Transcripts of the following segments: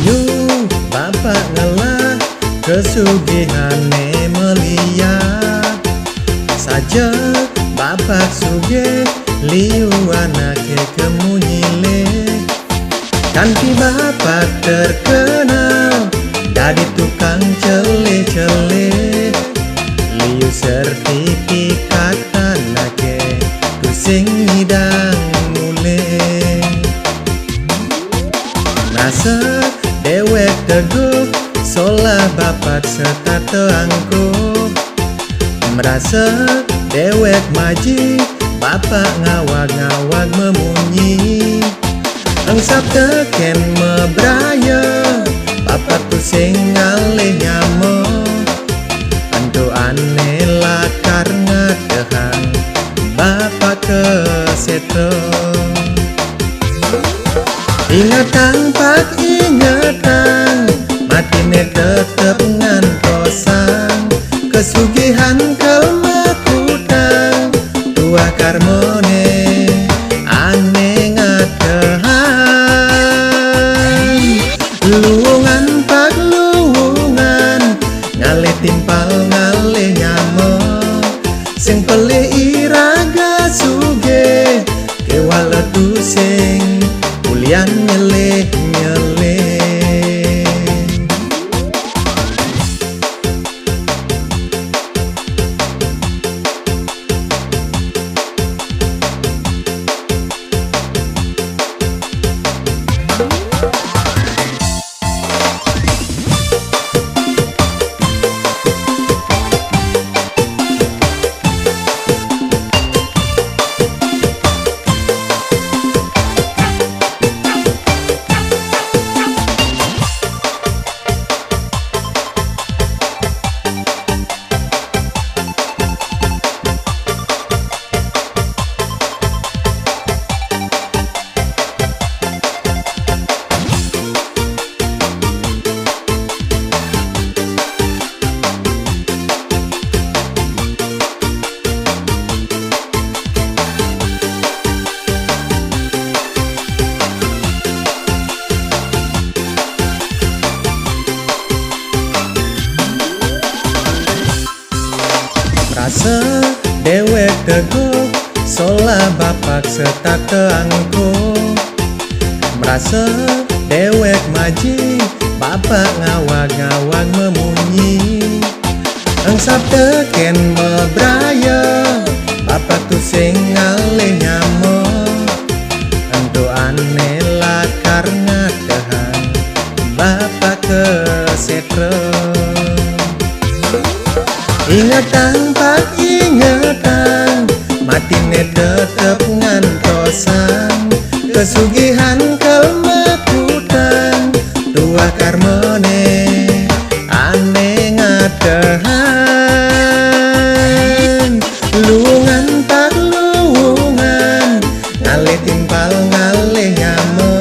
Liu bapak ngalah kesugihane melia saja bapak suge liu anake kemunyile kanti bapak terkenal jadi tukang cele-cele liu sertifikat anake tusing hidang mule rasa dewek teguh solah bapak serta teangkuh merasa dewek maji bapak ngawag-ngawag memunyi engsap teken mebraya bapak tusing ngalih nyamo antu aneh lakar ngatehang bapak kesetro ingatan pak ingatan matine tetep ngantosan kesugihan kelmakutang tua karmone aneh ngatehan luungan pak luungan ngale timpal ngale nyamo sing pelih iraga suge kewala tusing ulian nyeleh-nyeleh rasa dewek teguh solah bapak serta teangkuh merasa dewek maji bapak ngawag-ngawag memunyi engsap teken mebraya bapak tusing ngalih nyamo entu aneh lakar ngatehan bapak kesetro ingatan pak ingatan matine tetep ngantosan kesugihan kelmakutang tua karmone aneh ngatehan luungan pak luungan ngale timpal ngale nyamo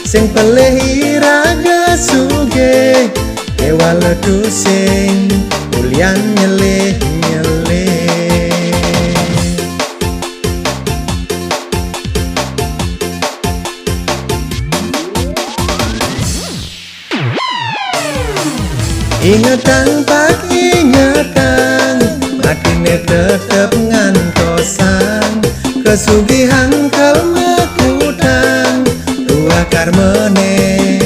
sing pelih iraga suge kewala tusing ulian nyeleh-nyeleh ingatan pak ingatan matine tetep ngantosan kesugihan kelmakutang tua karmone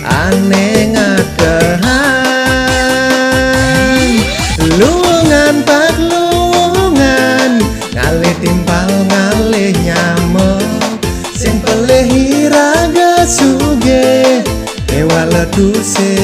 aneh ngatehan luungan pak luungan ngale timpal ngale nyamo sing pelih iraga suge kewala tusing